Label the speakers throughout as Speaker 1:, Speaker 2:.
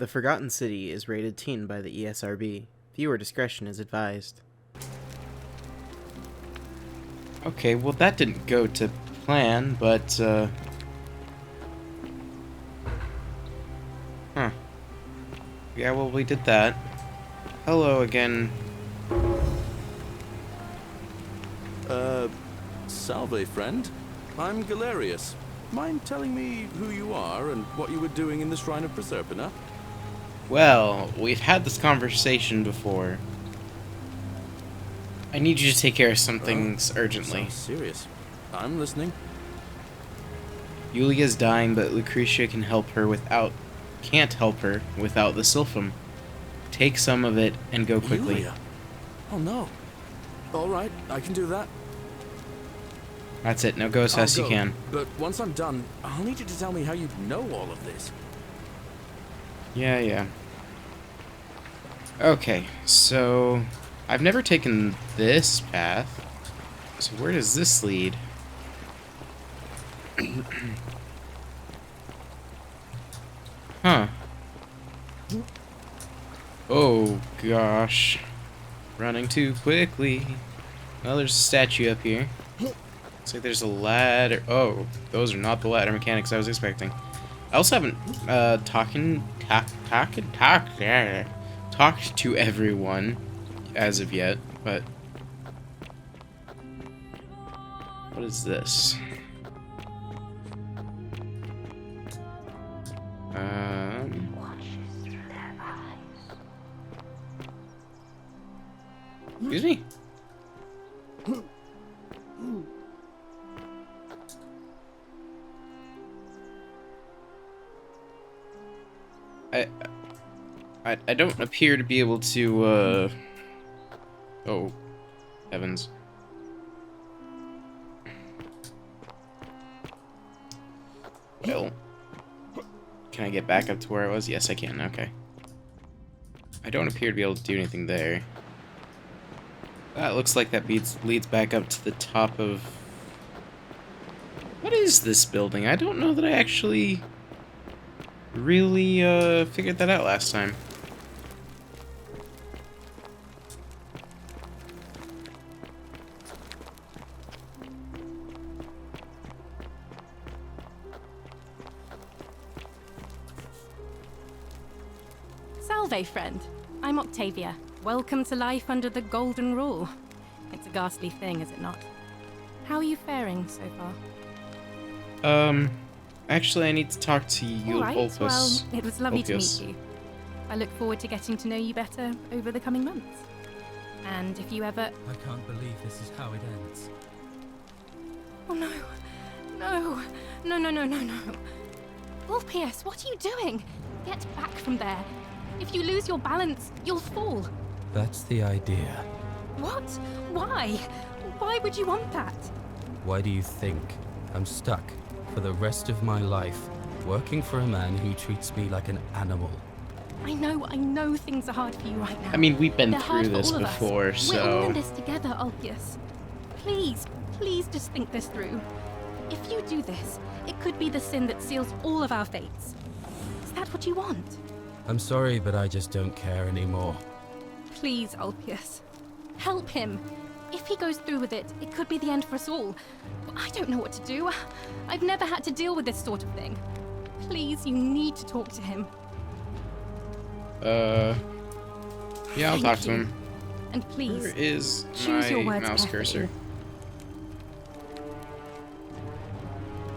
Speaker 1: The Forgotten City is rated teen by the ESRB. Viewer discretion is advised.
Speaker 2: Okay, well that didn't go to plan, but, Huh. Yeah, well, we did that. Hello again.
Speaker 3: Salve, friend. I'm Galerius. Mind telling me who you are and what you were doing in the Shrine of Proserpina?
Speaker 2: Well, we've had this conversation before. I need you to take care of some things urgently.
Speaker 3: Sounds serious. I'm listening.
Speaker 2: Yulia's dying, but Lucretia can't help her without the Sylphum. Take some of it and go quickly.
Speaker 3: Yulia? Oh no. Alright, I can do that.
Speaker 2: That's it. Now go as fast as you can.
Speaker 3: But once I'm done, I'll need you to tell me how you know all of this.
Speaker 2: Yeah. Okay, so I've never taken this path. So where does this lead? Huh. Oh gosh. Running too quickly. Well, there's a statue up here. Looks like there's a ladder. Oh, those are not the ladder mechanics I was expecting. I also haven't talked to everyone as of yet, but what is this? Excuse me? I don't appear to be able to, oh, heavens. Well, can I get back up to where I was? Yes, I can, okay. I don't appear to be able to do anything there. That looks like that leads back up to the top of... What is this building? I don't know that I actually really figured that out last time.
Speaker 4: Salve, friend. I'm Octavia. Welcome to life under the Golden Rule. It's a ghastly thing, is it not? How are you faring so far?
Speaker 2: Actually, I need to talk to you,
Speaker 4: All right,
Speaker 2: Opus.
Speaker 4: well, it was lovely to
Speaker 2: Opus.
Speaker 4: meet you. I look forward to getting to know you better over the coming months. And if you ever...
Speaker 5: I can't believe this is how it ends.
Speaker 4: Oh, no. No. No, no, no, no, no. Ulpius, what are you doing? Get back from there. If you lose your balance, you'll fall.
Speaker 5: That's the idea.
Speaker 4: What? Why? Why would you want that?
Speaker 5: Why do you think I'm stuck for the rest of my life working for a man who treats me like an animal?
Speaker 4: I know things are hard for you right now.
Speaker 2: I mean, we've been
Speaker 4: They're hard
Speaker 2: through
Speaker 4: for
Speaker 2: this
Speaker 4: all of us.
Speaker 2: before,
Speaker 4: We're all
Speaker 2: so...
Speaker 4: in this together, Ulpius. Please just think this through. If you do this, it could be the sin that seals all of our fates. Is that what you want?
Speaker 5: I'm sorry, but I just don't care anymore.
Speaker 4: Please, Ulpius. Help him. If he goes through with it, it could be the end for us all. I don't know what to do. I've never had to deal with this sort of thing. Please, you need to talk to him.
Speaker 2: Yeah, I'll
Speaker 4: Thank
Speaker 2: talk to
Speaker 4: you.
Speaker 2: him.
Speaker 4: And please,
Speaker 2: Where is
Speaker 4: choose your
Speaker 2: my
Speaker 4: words
Speaker 2: mouse
Speaker 4: carefully.
Speaker 2: cursor?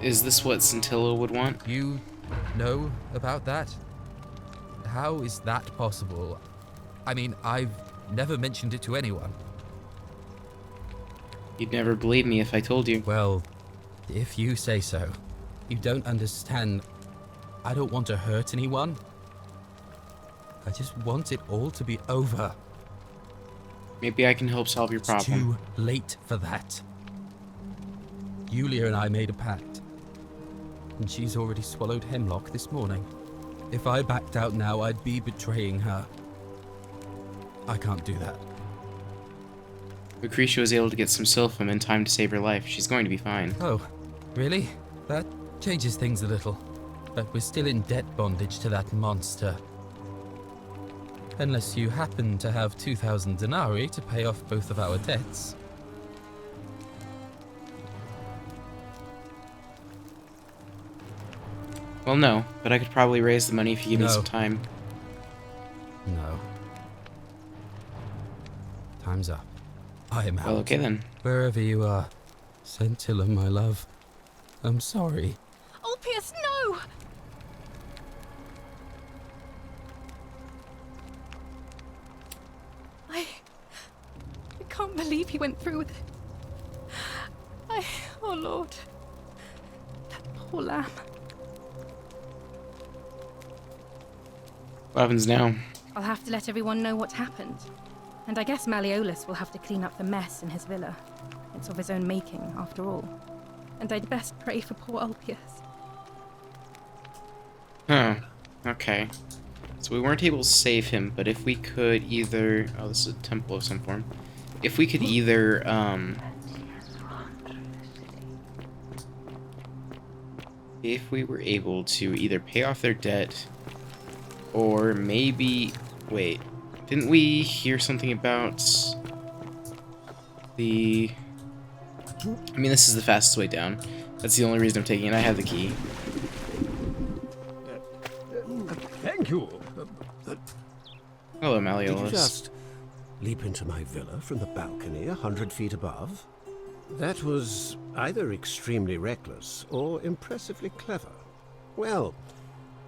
Speaker 2: Is this what Scintilla would want?
Speaker 5: You know about that? How is that possible? I mean, I've never mentioned it to anyone.
Speaker 2: You'd never believe me if I told you.
Speaker 5: Well, if you say so. You don't understand. I don't want to hurt anyone. I just want it all to be over.
Speaker 2: Maybe I can help solve your
Speaker 5: It's
Speaker 2: problem.
Speaker 5: too late for that. Yulia and I made a pact. And she's already swallowed hemlock this morning. If I backed out now, I'd be betraying her. I can't do that.
Speaker 2: Lucretia was able to get some Sylphum in time to save her life. She's going to be fine.
Speaker 5: Oh, really? That changes things a little. But we're still in debt bondage to that monster. Unless you happen to have 2,000 denarii to pay off both of our debts.
Speaker 2: Well, no, but I could probably raise the money if you give me
Speaker 5: No.
Speaker 2: some time.
Speaker 5: No. Time's up. I am out.
Speaker 2: Well, okay then.
Speaker 5: Wherever you are, Scintilla, my love. I'm sorry.
Speaker 4: Ulpius, no! I can't believe he went through with it. Oh Lord. That poor lamb.
Speaker 2: What happens now?
Speaker 4: I'll have to let everyone know what's happened. And I guess Malleolus will have to clean up the mess in his villa. It's of his own making, after all. And I'd best pray for poor Ulpius.
Speaker 2: Huh. Okay. So we weren't able to save him, but if we could either... Oh, this is a temple of some form. If we could either, if we were able to either pay off their debt, or maybe... Wait. Didn't we hear something about the... I mean, this is the fastest way down. That's the only reason I'm taking it. I have the key.
Speaker 6: Thank you.
Speaker 2: Hello,
Speaker 6: Did you
Speaker 2: Malleolus.
Speaker 6: just leap into my villa from the balcony 100 feet above? That was either extremely reckless or impressively clever. Well,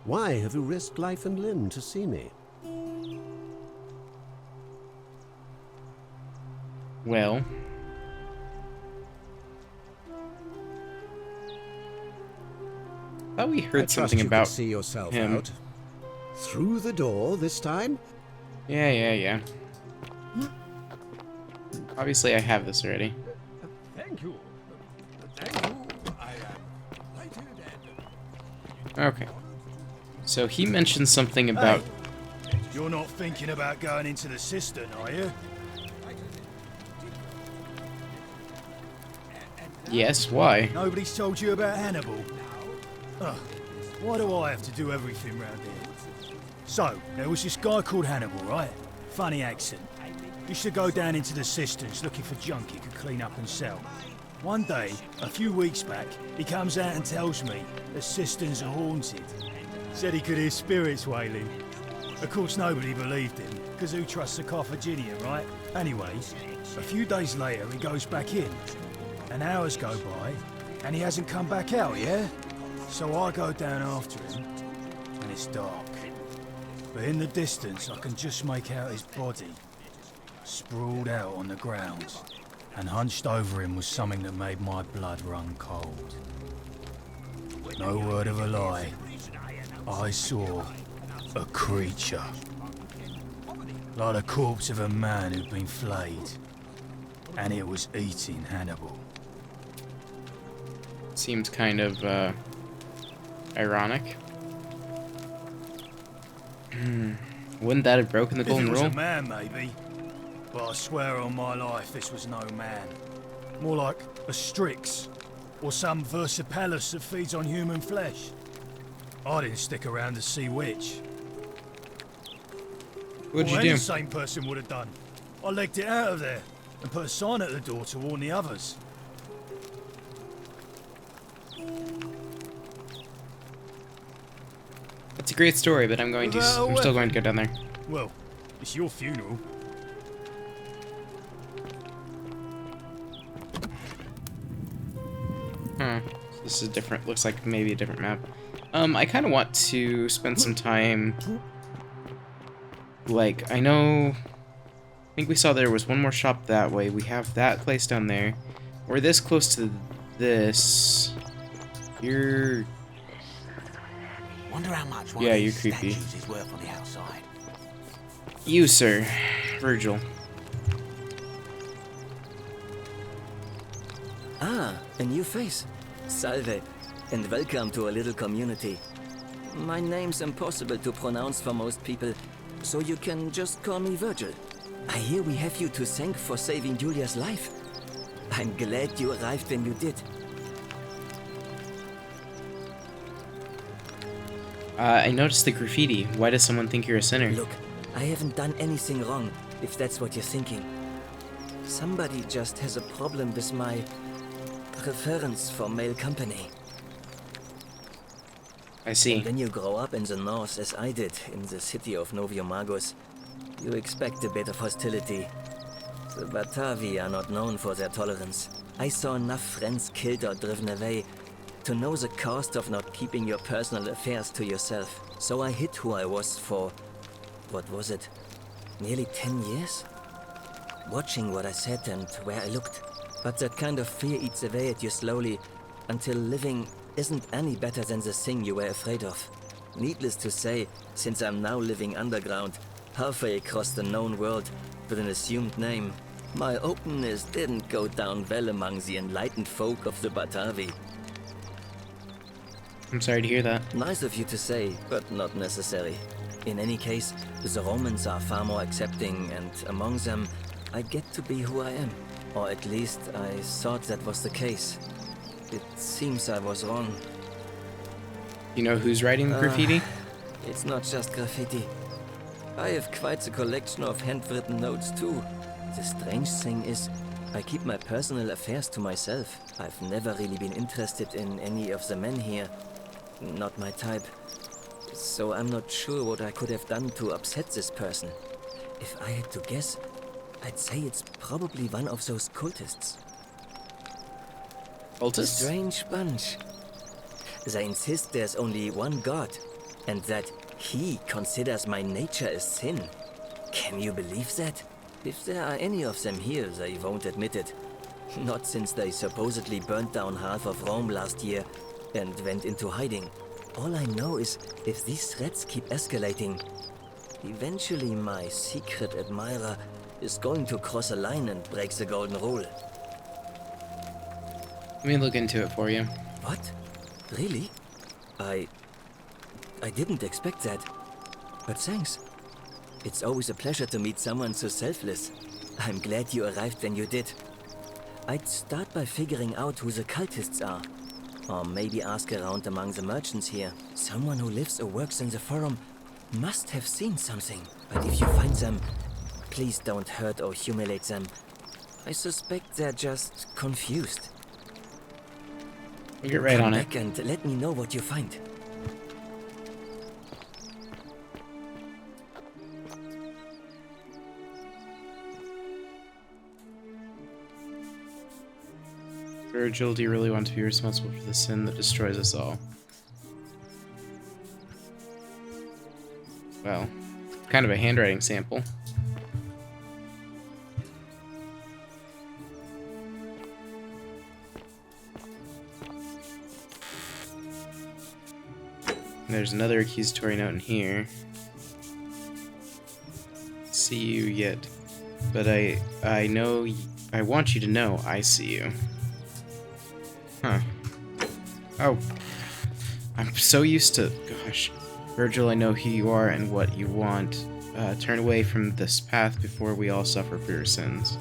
Speaker 6: why have you risked life and limb to see me?
Speaker 2: Well... I thought we
Speaker 6: I
Speaker 2: heard
Speaker 6: trust
Speaker 2: something
Speaker 6: you
Speaker 2: about
Speaker 6: could see yourself
Speaker 2: him.
Speaker 6: out. Through the door this time?
Speaker 2: Yeah. Obviously, I have this already.
Speaker 6: Thank you. Thank you. I am lighted and...
Speaker 2: Okay. So he mentioned something about...
Speaker 7: You're not thinking about going into the cistern, are you?
Speaker 2: Yes, why?
Speaker 7: Nobody's told you about Hannibal. Ugh, why do I have to do everything round here? So, there was this guy called Hannibal, right? Funny accent. Used to go down into the cisterns looking for junk he could clean up and sell. One day, a few weeks back, he comes out and tells me the cisterns are haunted. Said he could hear spirits wailing. Of course, nobody believed him, because who trusts a Carthaginian, right? Anyway, a few days later, he goes back in. And hours go by, and he hasn't come back out, yeah? So I go down after him, and it's dark. But in the distance, I can just make out his body, sprawled out on the ground. And hunched over him was something that made my blood run cold. No word of a lie. I saw a creature. Like the corpse of a man who'd been flayed. And it was eating Hannibal.
Speaker 2: Seemed kind of, ironic. Wouldn't that have broken the
Speaker 7: If
Speaker 2: golden
Speaker 7: it was
Speaker 2: rule?
Speaker 7: a man, maybe. But I swear on my life, this was no man. More like a Strix, or some Versipalus that feeds on human flesh. I didn't stick around to see which.
Speaker 2: What'd
Speaker 7: Or
Speaker 2: you
Speaker 7: any
Speaker 2: do?
Speaker 7: sane person would have done. I legged it out of there and put a sign at the door to warn the others.
Speaker 2: It's a great story, but I'm still going to go down there.
Speaker 7: Well, it's your funeral.
Speaker 2: Huh. This is different. Looks like maybe a different map. I kind of want to spend some time... Like, I think we saw there was one more shop that way. We have that place down there. We're this close to this. You're...
Speaker 8: Wonder how much one
Speaker 2: Yeah,
Speaker 8: of
Speaker 2: you're
Speaker 8: these
Speaker 2: creepy.
Speaker 8: statues is worth on the outside.
Speaker 2: You, sir. Virgil.
Speaker 9: Ah, a new face. Salve, and welcome to a little community. My name's impossible to pronounce for most people, so you can just call me Virgil. I hear we have you to thank for saving Julia's life. I'm glad you arrived when you did.
Speaker 2: I noticed the graffiti. Why does someone think you're a sinner?
Speaker 9: Look, I haven't done anything wrong, if that's what you're thinking. Somebody just has a problem with my preference for male company.
Speaker 2: I see.
Speaker 9: And when you grow up in the north, as I did, in the city of Noviomagos, you expect a bit of hostility. The Batavi are not known for their tolerance. I saw enough friends killed or driven away to know the cost of not keeping your personal affairs to yourself. So I hid who I was for, what was it, nearly 10 years? Watching what I said and where I looked. But that kind of fear eats away at you slowly, until living isn't any better than the thing you were afraid of. Needless to say, since I'm now living underground, halfway across the known world, with an assumed name, my openness didn't go down well among the enlightened folk of the Batavi.
Speaker 2: I'm sorry to hear that.
Speaker 9: Nice of you to say, but not necessary. In any case, the Romans are far more accepting, and among them, I get to be who I am. Or at least, I thought that was the case. It seems I was wrong.
Speaker 2: You know who's writing the graffiti?
Speaker 9: It's not just graffiti. I have quite a collection of handwritten notes too. The strange thing is, I keep my personal affairs to myself. I've never really been interested in any of the men here. Not my type. So I'm not sure what I could have done to upset this person. If I had to guess, I'd say it's probably one of those cultists. A
Speaker 2: Cultists?
Speaker 9: strange bunch. They insist there's only one god, and that he considers my nature a sin. Can you believe that? If there are any of them here, they won't admit it. Not since they supposedly burnt down half of Rome last year and went into hiding. All I know is, if these threats keep escalating, eventually my secret admirer is going to cross a line and break the golden rule.
Speaker 2: Let me look into it for you.
Speaker 9: What? Really? I didn't expect that. But thanks. It's always a pleasure to meet someone so selfless. I'm glad you arrived when you did. I'd start by figuring out who the cultists are. Or maybe ask around among the merchants here. Someone who lives or works in the forum must have seen something. But if you find them, please don't hurt or humiliate them. I suspect they're just confused.
Speaker 2: We'll get right on it.
Speaker 9: Come back and let me know what you find.
Speaker 2: Virgil, do you really want to be responsible for the sin that destroys us all? Well, kind of a handwriting sample. There's another accusatory note in here. See you yet, but I know I want you to know I see you. Huh. Oh. I'm so used to... Gosh. Virgil, I know who you are and what you want. Turn away from this path before we all suffer for your sins.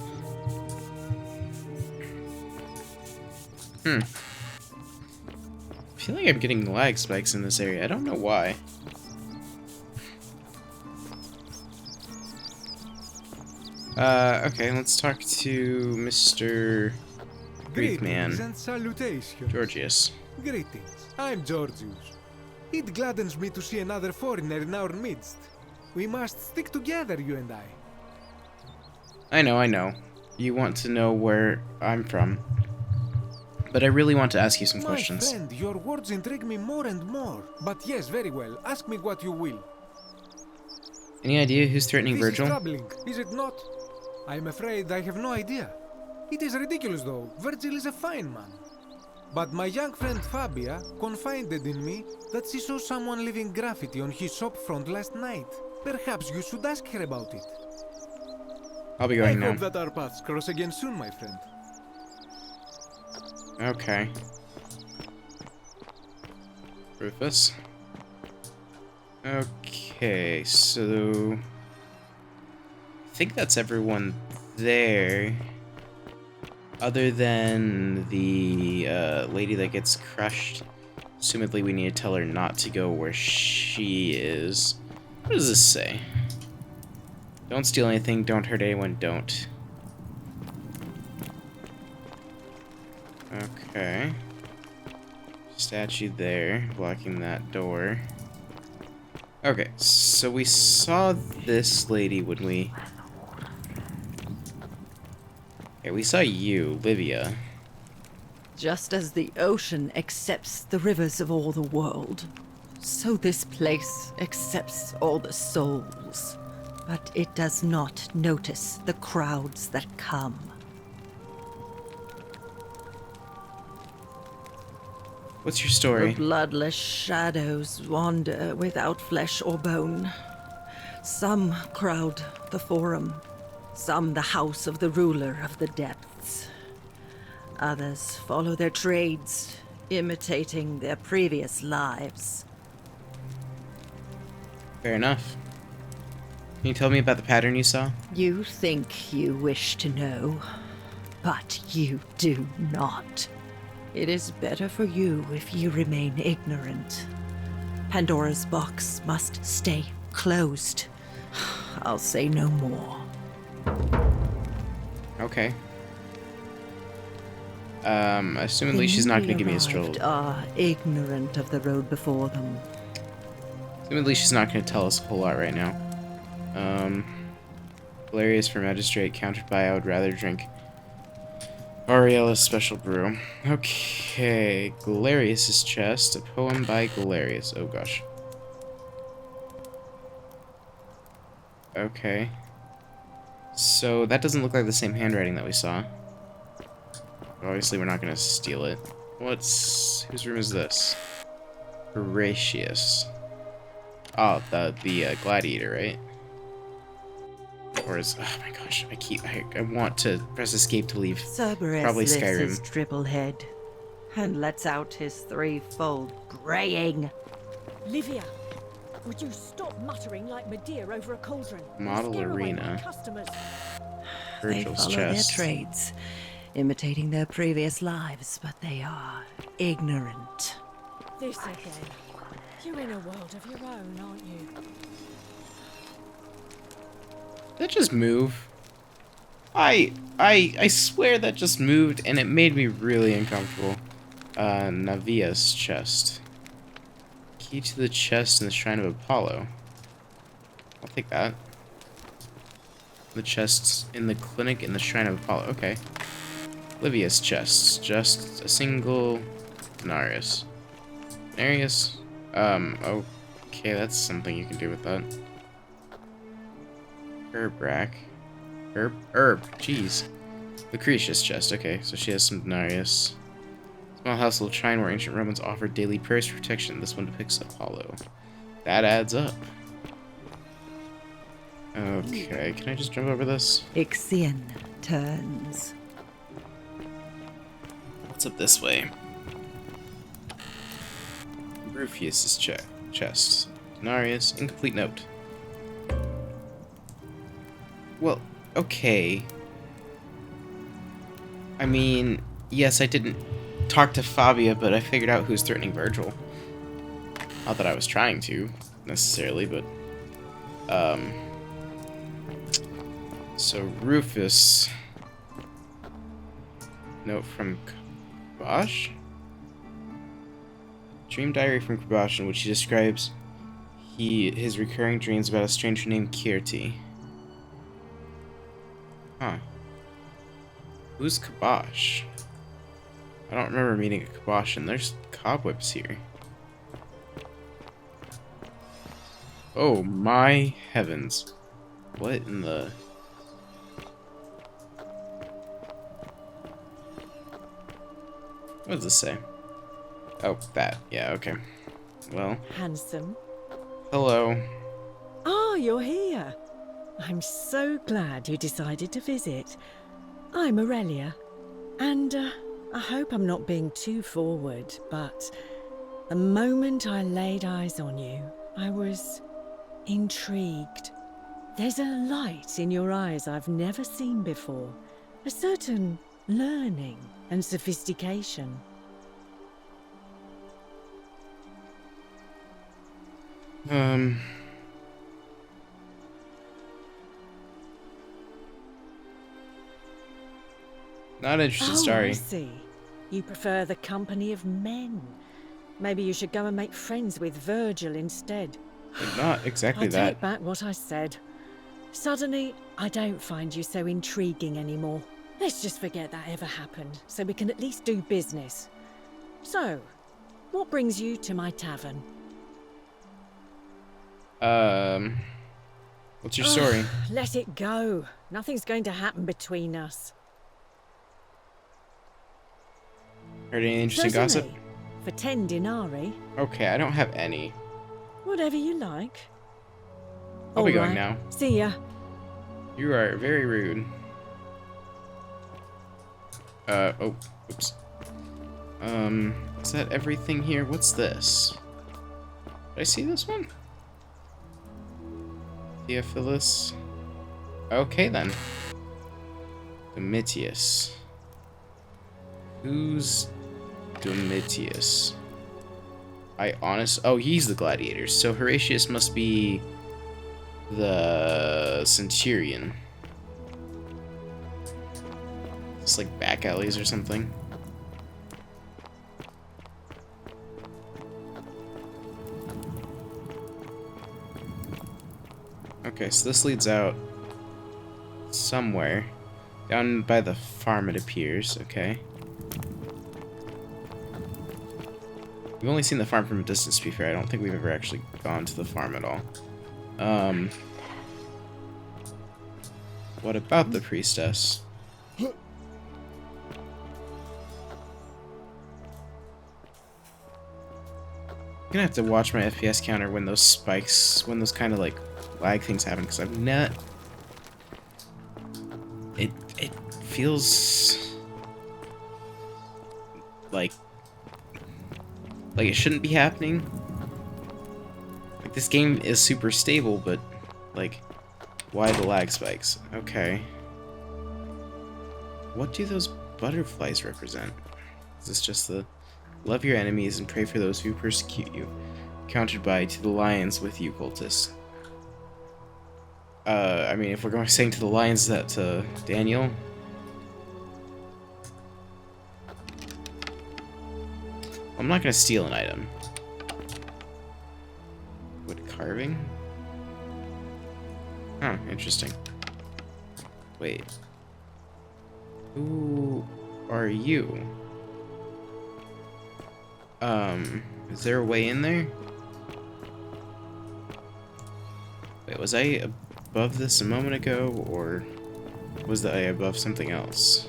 Speaker 2: I feel like I'm getting lag spikes in this area. I don't know why. Okay, let's talk to Mr. Greek man.
Speaker 10: Greetings and salutations.
Speaker 2: Georgius.
Speaker 10: Greetings. I'm Georgius. It gladdens me to see another foreigner in our midst. We must stick together, you and I.
Speaker 2: I know. You want to know where I'm from. But I really want to ask you some questions.
Speaker 10: My friend, your words intrigue me more and more. But yes, very well. Ask me what you will.
Speaker 2: Any idea who's threatening
Speaker 10: This
Speaker 2: Virgil?
Speaker 10: is troubling, is it not? I'm afraid I have no idea. It is ridiculous, though. Virgil is a fine man. But my young friend Fabia confided in me that she saw someone leaving graffiti on his shop front last night. Perhaps you should ask her about it.
Speaker 2: I'll be going
Speaker 10: I
Speaker 2: now.
Speaker 10: hope that our paths cross again soon, my friend.
Speaker 2: Okay. Rufus. Okay, so... I think that's everyone there. Other than the lady that gets crushed. Assumedly we need to tell her not to go where she is. What does this say? Don't steal anything, don't hurt anyone, don't. Okay. Statue there, blocking that door. Okay, so we saw this lady when we... Okay, we saw you, Livia.
Speaker 11: Just as the ocean accepts the rivers of all the world, so this place accepts all the souls. But it does not notice the crowds that come.
Speaker 2: What's your
Speaker 11: The
Speaker 2: story?
Speaker 11: bloodless shadows wander without flesh or bone. Some crowd the Forum, some the house of the ruler of the depths. Others follow their trades, imitating their previous lives.
Speaker 2: Fair enough. Can you tell me about the pattern you saw?
Speaker 11: You think you wish to know, but you do not. It is better for you if you remain ignorant. Pandora's box must stay closed. I'll say no more.
Speaker 2: Okay. Assumedly she's not gonna give me a stroll.
Speaker 11: The newly arrived are ignorant of the road before them.
Speaker 2: Assumedly she's not gonna tell us a whole lot right now. Hilarious for magistrate, countered by I would rather drink Ariella's special brew. Okay, Galerius' chest, a poem by Galerius. Oh gosh. Okay. So that doesn't look like the same handwriting that we saw. Obviously we're not gonna steal it. Whose room is this? Horatius. Oh, the gladiator, right? Or is, oh my gosh, I want to press escape to leave.
Speaker 11: Cerberus
Speaker 2: Probably
Speaker 11: lifts
Speaker 2: Skyrim.
Speaker 11: his triple head and lets out his threefold braying.
Speaker 12: Livia, would you stop muttering like Medea over a cauldron?
Speaker 2: Model
Speaker 12: Scare away my
Speaker 2: arena.
Speaker 12: customers.
Speaker 11: They
Speaker 2: Virgil's
Speaker 11: follow
Speaker 2: chest.
Speaker 11: their trades, imitating their previous lives, but they are ignorant.
Speaker 12: This again. You're in a world of your own, aren't you?
Speaker 2: That just move. I swear that just moved and it made me really uncomfortable. Navia's chest. Key to the chest in the Shrine of Apollo. I'll take that. The chests in the clinic in the Shrine of Apollo. Okay. Livia's chest. Just a single denarius. Denarius? Okay, that's something you can do with that. Herb rack. Herb. Jeez. Lucretia's chest. Okay, so she has some denarius. Small household shrine where ancient Romans offered daily prayers for protection. This one depicts Apollo. That adds up. Okay, can I just jump over this?
Speaker 11: Ixion turns.
Speaker 2: What's up this way? Rufius's chest. Denarius, incomplete note. Well, okay. I mean, yes, I didn't talk to Fabia, but I figured out who's threatening Virgil. Not that I was trying to, necessarily, but... So, Rufus... Note from Kabosh? Dream diary from Kabosh in which he describes his recurring dreams about a stranger named Kirti. Huh. Who's Kabosh? I don't remember meeting a Kabosh, and there's cobwebs here. Oh my heavens. What in the... What does this say? Oh, that. Yeah, okay. Well,
Speaker 12: Handsome.
Speaker 2: hello.
Speaker 12: Ah, you're here. I'm so glad you decided to visit. I'm Aurelia, and I hope I'm not being too forward, but the moment I laid eyes on you, I was intrigued. There's a light in your eyes I've never seen before, a certain learning and sophistication.
Speaker 2: Not interested,
Speaker 12: Oh,
Speaker 2: sorry.
Speaker 12: I see. You prefer the company of men. Maybe you should go and make friends with Virgil instead.
Speaker 2: Not exactly
Speaker 12: I
Speaker 2: that.
Speaker 12: take back what I said. Suddenly, I don't find you so intriguing anymore. Let's just forget that ever happened, so we can at least do business. So, what brings you to my tavern?
Speaker 2: What's your story?
Speaker 12: Let it go. Nothing's going to happen between us.
Speaker 2: Heard any interesting
Speaker 12: Certainly.
Speaker 2: gossip?
Speaker 12: For 10 denarii.
Speaker 2: Okay, I don't have any.
Speaker 12: Whatever you like.
Speaker 2: I'll be
Speaker 12: All
Speaker 2: going
Speaker 12: right.
Speaker 2: now.
Speaker 12: See ya.
Speaker 2: You are very rude. Oh, oops. Is that everything here? What's this? Did I see this one? Theophilus. Okay then. Domitius. Who's Domitius? Oh, he's the gladiator. So Horatius must be the centurion. It's like back alleys or something. Okay, so this leads out somewhere. Down by the farm, it appears. Okay. We've only seen the farm from a distance, to be fair. I don't think we've ever actually gone to the farm at all. What about the priestess? I'm gonna have to watch my FPS counter when those spikes, when those kind of like lag things happen, because I've not. It feels like it shouldn't be happening. Like this game is super stable, but like, why the lag spikes? Okay. What do those butterflies represent? Is this just the love your enemies and pray for those who persecute you? Countered by to the lions with you, cultists. I mean, if we're going saying to the lions, is that to Daniel? I'm not gonna steal an item. Wood carving? Huh, interesting. Wait. Who are you? Is there a way in there? Wait, was I above this a moment ago, or was I above something else?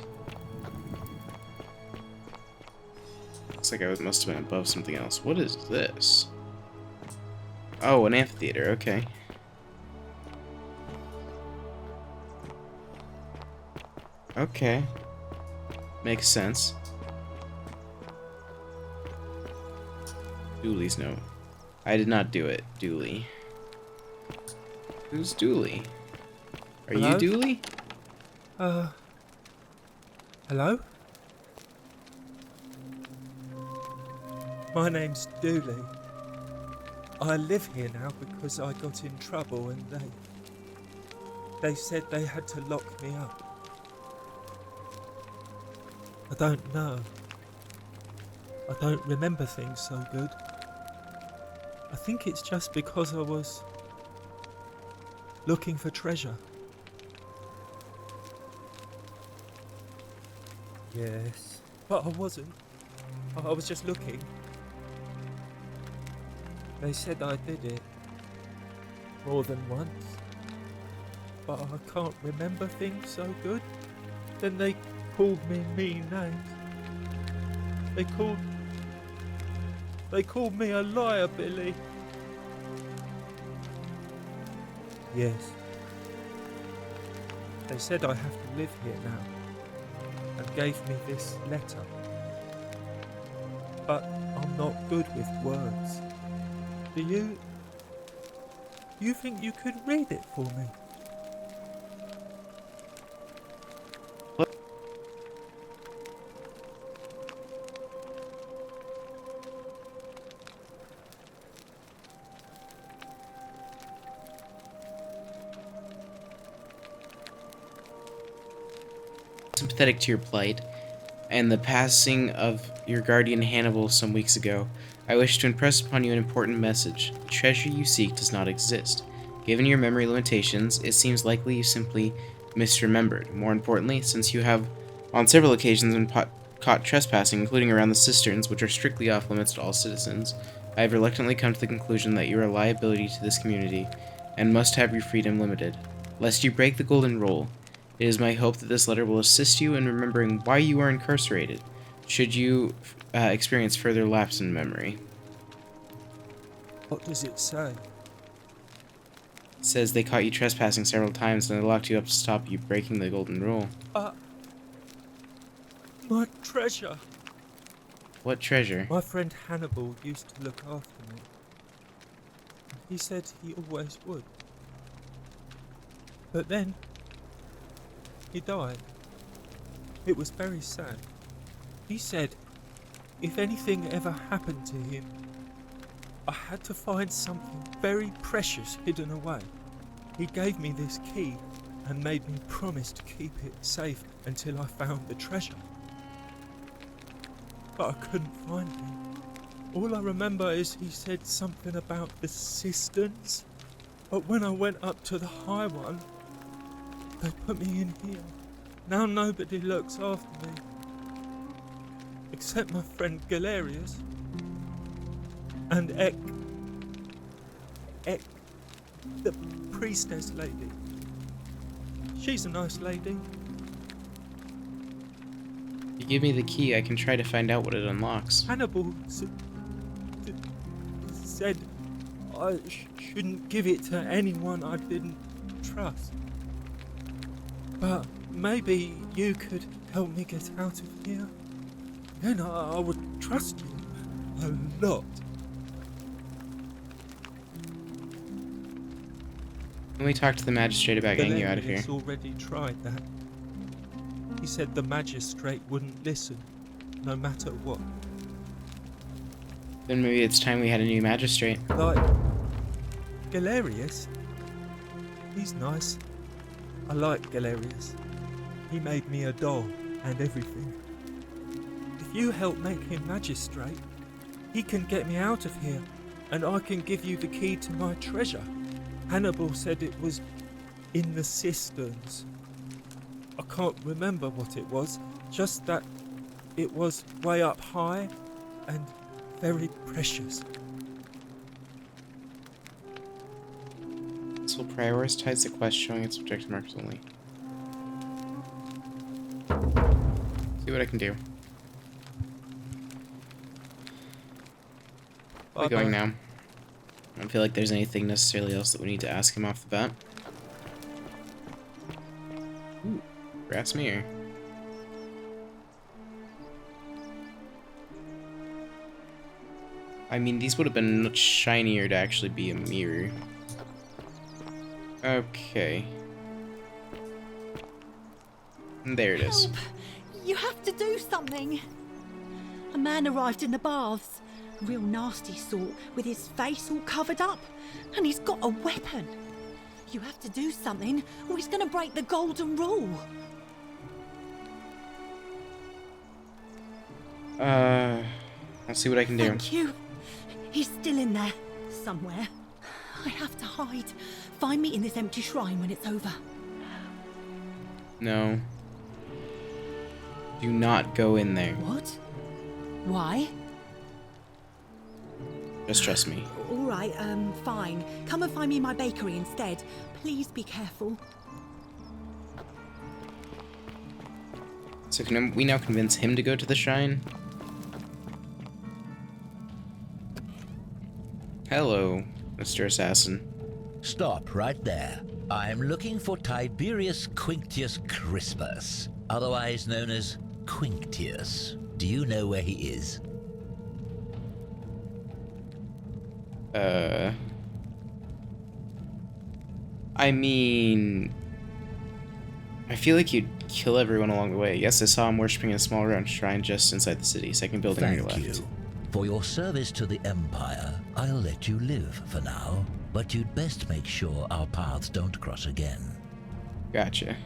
Speaker 2: Looks like I must have been above something else. What is this? Oh, an amphitheater, okay. Okay. Makes sense. Dooley's note. I did not do it, Dooley. Who's Dooley? Are
Speaker 13: Hello?
Speaker 2: you Dooley?
Speaker 13: Hello? My name's Dooley. I live here now because I got in trouble and they said they had to lock me up. I don't know. I don't remember things so good. I think it's just because I was looking for treasure. Yes, but I wasn't. I was just looking. They said I did it more than once, but I can't remember things so good. Then they called me mean names. They called me a liar, Billy. Yes. They said I have to live here now, and gave me this letter. But I'm not good with words. Do you think you could read it for me?
Speaker 2: sympathetic to your plight and the passing of your guardian Hannibal some weeks ago, I wish to impress upon you an important message. The treasure you seek does not exist. Given your memory limitations, it seems likely you simply misremembered. More importantly, since you have on several occasions been caught trespassing, including around the cisterns, which are strictly off limits to all citizens, I have reluctantly come to the conclusion that you are a liability to this community and must have your freedom limited, lest you break the golden rule. It is my hope that this letter will assist you in remembering why you are incarcerated, should you experience further lapse in memory.
Speaker 13: What does it say?
Speaker 2: It says they caught you trespassing several times and they locked you up to stop you breaking the golden rule.
Speaker 13: My treasure!
Speaker 2: What treasure?
Speaker 13: My friend Hannibal used to look after me. He said he always would. But then, he died. It was very sad. He said, if anything ever happened to him, I had to find something very precious hidden away. He gave me this key and made me promise to keep it safe until I found the treasure. But I couldn't find it. All I remember is he said something about the cisterns, but when I went up to the high one, they put me in here. Now nobody looks after me, except my friend Galerius and Ek, the priestess lady. She's a nice lady.
Speaker 2: If you give me the key, I can try to find out what it unlocks.
Speaker 13: Hannibal said I shouldn't give it to anyone I didn't trust. But maybe you could help me get out of here. Then I would trust you a lot.
Speaker 2: Let me talk to the magistrate about getting you out of here.
Speaker 13: He's already tried that. He said the magistrate wouldn't listen, no matter what.
Speaker 2: Then maybe it's time we had a new magistrate.
Speaker 13: Like Galerius. He's nice. I like Galerius. He made me a doll and everything. If you help make him magistrate, he can get me out of here, and I can give you the key to my treasure. Hannibal said it was in the cisterns. I can't remember what it was, just that it was way up high and very precious.
Speaker 2: This will prioritize the quest showing its objective markers only. See what I can do. Where are we going now? I don't feel like there's anything necessarily else that we need to ask him off the bat. Ooh, brass mirror. I mean, these would have been much shinier to actually be a mirror. Okay. And there it is.
Speaker 14: Help! You have to do something. A man arrived in the baths. A real nasty sort, with his face all covered up. And he's got a weapon. You have to do something, or he's gonna break the golden rule.
Speaker 2: I'll see what I can do.
Speaker 14: Thank you. He's still in there, somewhere. I have to hide. Find me in this empty shrine when it's over.
Speaker 2: No. Do not go in there.
Speaker 14: What? Why?
Speaker 2: Just trust me.
Speaker 14: All right, fine. Come and find me in my bakery instead. Please be careful.
Speaker 2: So can we now convince him to go to the shrine? Hello, Mr. Assassin.
Speaker 8: Stop right there. I'm looking for Tiberius Quinctius Crispus, otherwise known as Quinctius. Do you know where he is?
Speaker 2: I mean, I feel like you'd kill everyone along the way. Yes, I saw him worshipping in a small round shrine just inside the city, second building on your left.
Speaker 8: Thank you. For your service to the Empire, I'll let you live for now, but you'd best make sure our paths don't cross again.
Speaker 2: Gotcha.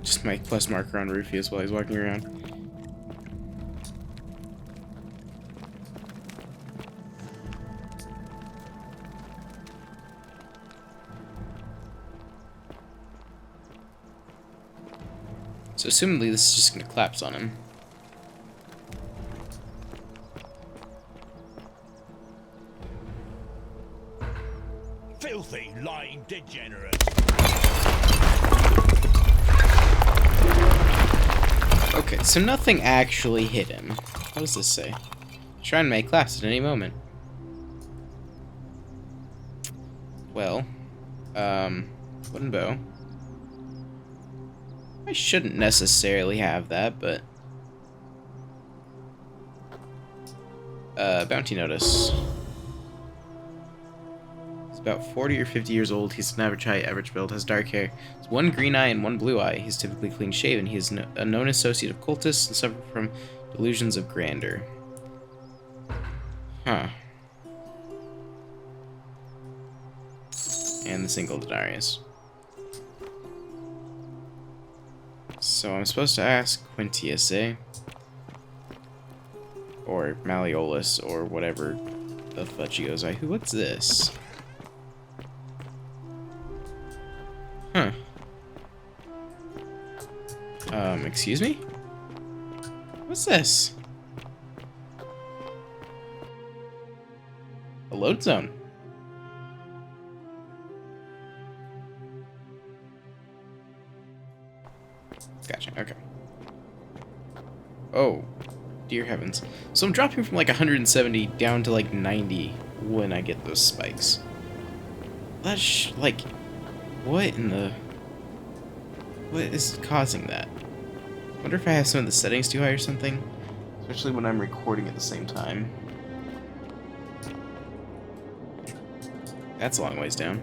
Speaker 2: Just my quest marker on Rufius while he's walking around. So assumably this is just gonna collapse on him.
Speaker 15: Filthy, lying degenerate.
Speaker 2: Okay, so nothing actually hit him. What does this say? Shrine may collapse at any moment. Well, wooden bow. I shouldn't necessarily have that, but... bounty notice. He's about 40 or 50 years old. He's an average height, average build, has dark hair. He's one green eye and one blue eye. He's typically clean shaven. He is a known associate of cultists and suffered from delusions of grandeur. Huh. And the single denarius. So I'm supposed to ask Quintius, eh? Or Malleolus, or whatever the fudge he goes. What's this? Huh. Excuse me? What's this? A load zone. Gotcha, okay. Oh, dear heavens. So I'm dropping from like 170 down to like 90 when I get those spikes. That's like, what in the... What is causing that? I wonder if I have some of the settings too high or something. Especially when I'm recording at the same time. That's a long ways down.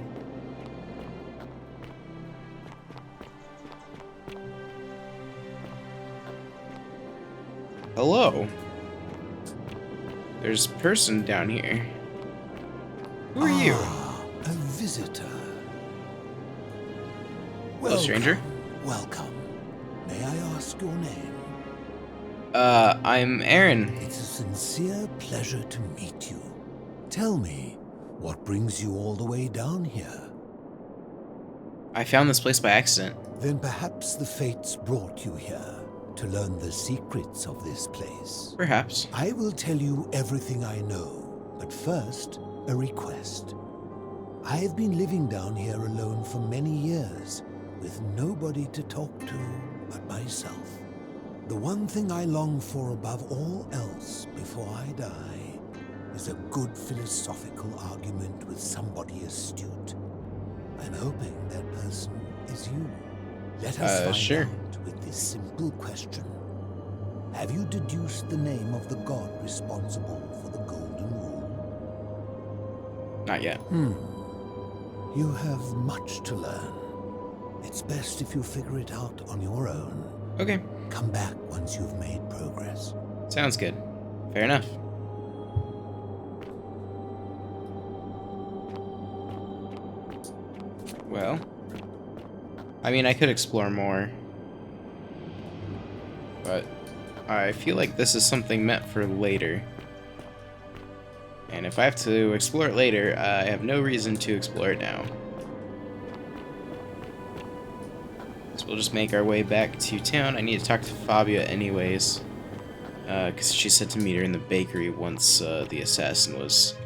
Speaker 2: Hello? There's a person down here. Who are you?
Speaker 16: A visitor.
Speaker 2: Hello, stranger.
Speaker 16: Welcome. May I ask your name?
Speaker 2: I'm Aaron.
Speaker 16: It's a sincere pleasure to meet you. Tell me, what brings you all the way down here?
Speaker 2: I found this place by accident.
Speaker 16: Then perhaps the fates brought you here to learn the secrets of this place.
Speaker 2: Perhaps.
Speaker 16: I will tell you everything I know, but first, a request. I have been living down here alone for many years, with nobody to talk to but myself. The one thing I long for above all else before I die is a good philosophical argument with somebody astute. I'm hoping that person is you. Let us find out with this simple question. Have you deduced the name of the god responsible for the Golden Rule?
Speaker 2: Not yet.
Speaker 16: You have much to learn. It's best if you figure it out on your own.
Speaker 2: Okay.
Speaker 16: Come back once you've made progress.
Speaker 2: Sounds good. Fair enough. Well, I mean, I could explore more, but I feel like this is something meant for later. And if I have to explore it later, I have no reason to explore it now. So we'll just make our way back to town. I need to talk to Fabia anyways, because she said to meet her in the bakery once the assassin was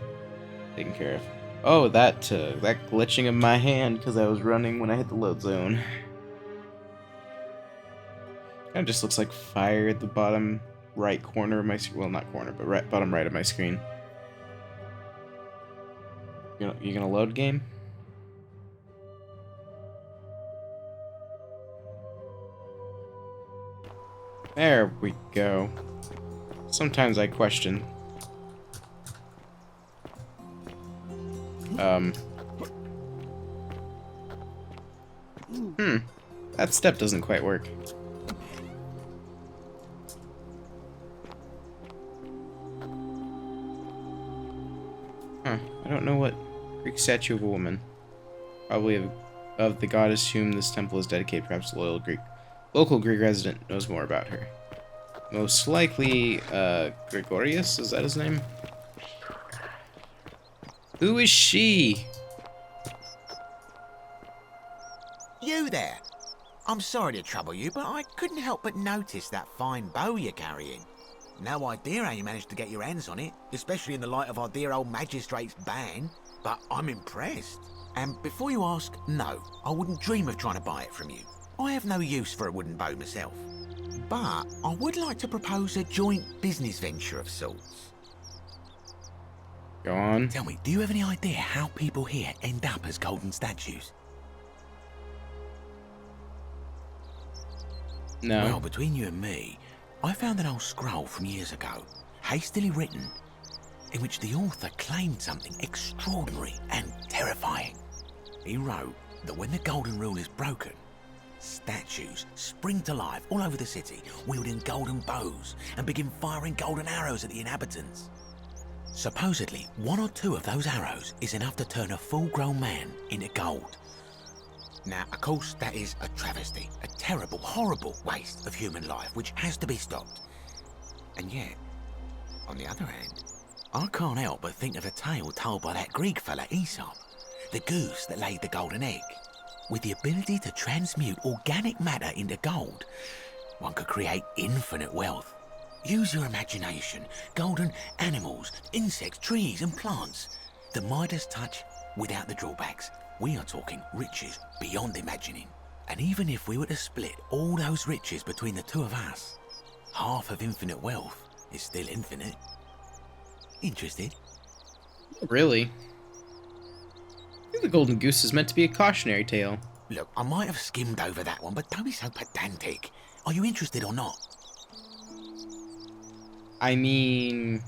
Speaker 2: taken care of. Oh, that glitching of my hand because I was running when I hit the load zone. Kind of just looks like fire at the bottom right corner of my screen. Well, not corner, but bottom right of my screen. You gonna load game? There we go. Sometimes I question. That step doesn't quite work. Huh, I don't know what Greek statue of a woman. Probably of the goddess whom this temple is dedicated, perhaps a loyal Greek local Greek resident knows more about her. Most likely, Gregorius? Is that his name? Who is she?
Speaker 15: You there! I'm sorry to trouble you, but I couldn't help but notice that fine bow you're carrying. No idea how you managed to get your hands on it, especially in the light of our dear old magistrate's ban, but I'm impressed. And before you ask, no, I wouldn't dream of trying to buy it from you. I have no use for a wooden bow myself. But I would like to propose a joint business venture of sorts.
Speaker 2: Go on.
Speaker 15: Tell me, do you have any idea how people here end up as golden statues?
Speaker 2: No.
Speaker 15: Well, between you and me, I found an old scroll from years ago, hastily written, in which the author claimed something extraordinary and terrifying. He wrote that when the golden rule is broken, statues spring to life all over the city, wielding golden bows and begin firing golden arrows at the inhabitants. Supposedly, 1 or 2 of those arrows is enough to turn a full-grown man into gold. Now, of course, that is a travesty, a terrible, horrible waste of human life, which has to be stopped. And yet, on the other hand, I can't help but think of a tale told by that Greek fella Aesop, the goose that laid the golden egg. With the ability to transmute organic matter into gold, one could create infinite wealth. Use your imagination, golden animals, insects, trees and plants. The Midas touch without the drawbacks. We are talking riches beyond imagining. And even if we were to split all those riches between the 2 of us, half of infinite wealth is still infinite. Interested?
Speaker 2: Really? I think the Golden Goose is meant to be a cautionary tale.
Speaker 15: Look, I might have skimmed over that one, but don't be so pedantic. Are you interested or not?
Speaker 2: I mean...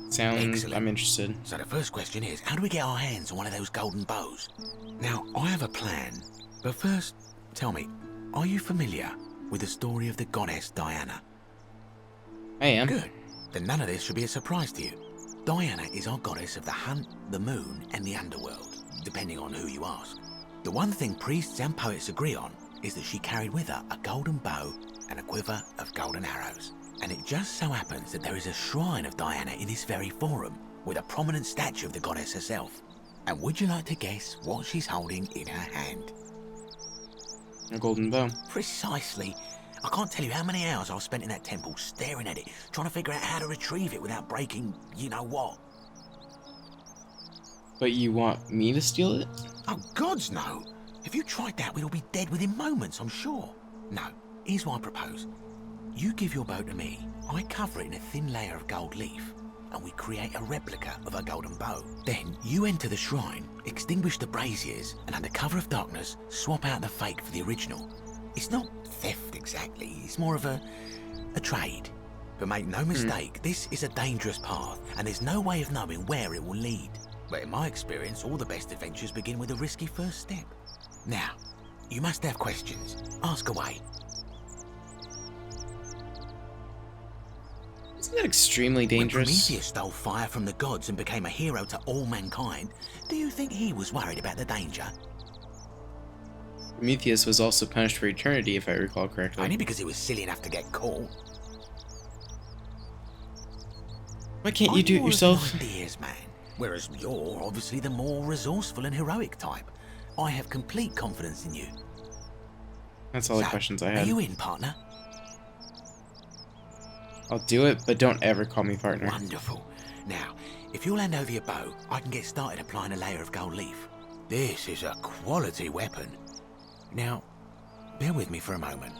Speaker 2: Sounds...
Speaker 15: Excellent.
Speaker 2: I'm interested.
Speaker 15: So the first question is, how do we get our hands on one of those golden bows? Now, I have a plan, but first, tell me, are you familiar with the story of the goddess Diana?
Speaker 2: I am.
Speaker 15: Good. Then none of this should be a surprise to you. Diana is our goddess of the hunt, the moon, and the underworld, depending on who you ask. The one thing priests and poets agree on is that she carried with her a golden bow and a quiver of golden arrows. And it just so happens that there is a shrine of Diana in this very forum, with a prominent statue of the goddess herself. And would you like to guess what she's holding in her hand?
Speaker 2: A golden bow.
Speaker 15: Precisely. I can't tell you how many hours I've spent in that temple staring at it, trying to figure out how to retrieve it without breaking you-know-what.
Speaker 2: But you want me to steal it?
Speaker 15: Oh, gods no! If you tried that, we'd all be dead within moments, I'm sure. No, here's what I propose. You give your bow to me, I cover it in a thin layer of gold leaf, and we create a replica of a golden bow. Then you enter the shrine, extinguish the braziers, and under cover of darkness, swap out the fake for the original. It's not theft exactly, it's more of a trade. But make no mistake, this is a dangerous path, and there's no way of knowing where it will lead. But in my experience, all the best adventures begin with a risky first step. Now, you must have questions. Ask away.
Speaker 2: Isn't that extremely dangerous?
Speaker 15: When Prometheus stole fire from the gods and became a hero to all mankind, do you think he was worried about the danger?
Speaker 2: Prometheus was also punished for eternity, if I recall correctly.
Speaker 15: Only because he was silly enough to get caught.
Speaker 2: Why can't you do it yourself?
Speaker 15: I'm more of an ideas man, whereas you're obviously the more resourceful and heroic type. I have complete confidence in you.
Speaker 2: That's all the questions I had.
Speaker 15: Are you in, partner?
Speaker 2: I'll do it, but don't ever call me partner.
Speaker 15: Wonderful. Now, if you'll hand over your bow, I can get started applying a layer of gold leaf. This is a quality weapon. Now, bear with me for a moment.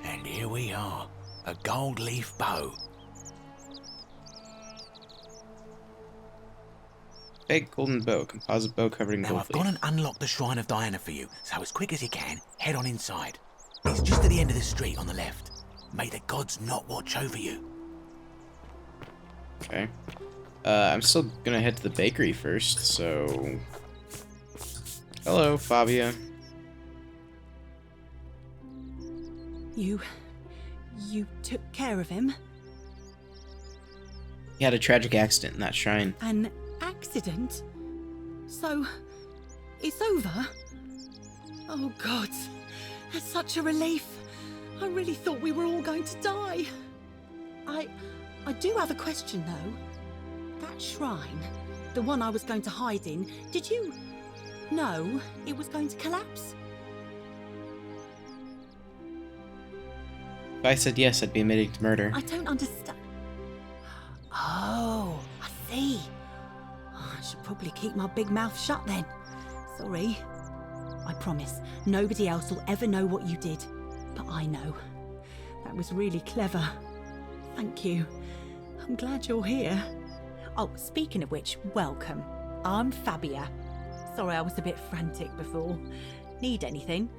Speaker 15: And here we are, a gold leaf bow.
Speaker 2: Big golden bow, composite bow covered in
Speaker 15: Now
Speaker 2: gold
Speaker 15: I've gone and unlocked the Shrine of Diana for you, so as quick as you can, head on inside. It's just at the end of the street on the left. May the gods not watch over you.
Speaker 2: Okay. I'm still gonna head to the bakery first, so... Hello, Fabia.
Speaker 14: You took care of him?
Speaker 2: He had a tragic accident in that shrine.
Speaker 14: An accident? So, it's over? Oh, God. That's such a relief. I really thought we were all going to die. I do have a question though. That shrine, the one I was going to hide in, did you know it was going to collapse?
Speaker 2: If I said yes, I'd be admitting to murder.
Speaker 14: I don't understand. Oh, I see. I should probably keep my big mouth shut then. Sorry. I promise, nobody else will ever know what you did. But I know. That was really clever. Thank you. I'm glad you're here. Oh, speaking of which, welcome. I'm Fabia. Sorry I was a bit frantic before. Need anything?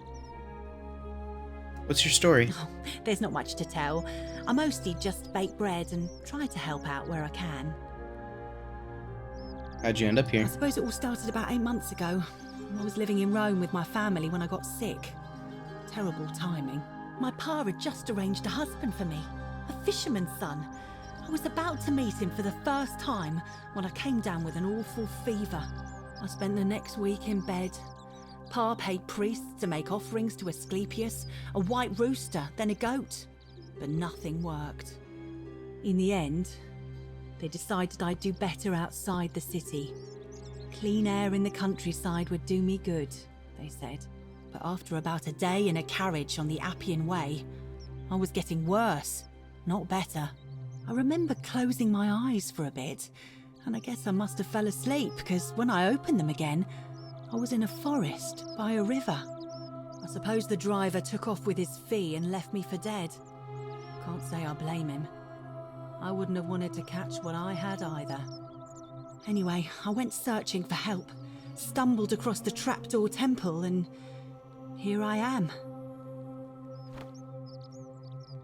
Speaker 2: What's your story?
Speaker 14: Oh, there's not much to tell. I mostly just bake bread and try to help out where I can.
Speaker 2: How'd you end up here?
Speaker 14: I suppose it all started about 8 months ago. I was living in Rome with my family when I got sick. Terrible timing. My pa had just arranged a husband for me, a fisherman's son. I was about to meet him for the first time when I came down with an awful fever. I spent the next week in bed. Pa paid priests to make offerings to Asclepius, a white rooster, then a goat. But nothing worked. In the end, they decided I'd do better outside the city. Clean air in the countryside would do me good, they said. But after about a day in a carriage on the Appian Way, I was getting worse, not better. I remember closing my eyes for a bit, and I guess I must have fell asleep, because when I opened them again, I was in a forest by a river. I suppose the driver took off with his fee and left me for dead. Can't say I blame him. I wouldn't have wanted to catch what I had either. Anyway, I went searching for help, stumbled across the trapdoor temple, and here I am.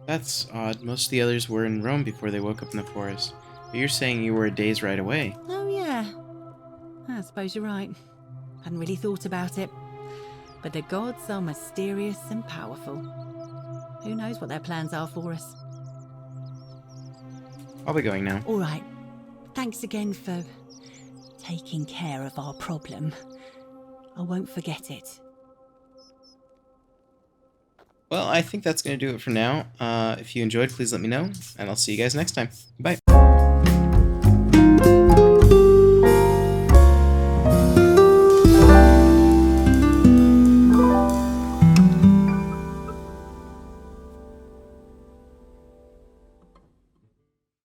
Speaker 2: That's odd. Most of the others were in Rome before they woke up in the forest. But you're saying you were a day's ride away.
Speaker 14: Oh yeah, I suppose you're right. Hadn't really thought about it. But the gods are mysterious and powerful. Who knows what their plans are for us?
Speaker 2: I'll be going now.
Speaker 14: All right. Thanks again for taking care of our problem. I won't forget it.
Speaker 2: Well, I think that's going to do it for now. If you enjoyed, please let me know, and I'll see you guys next time. Bye.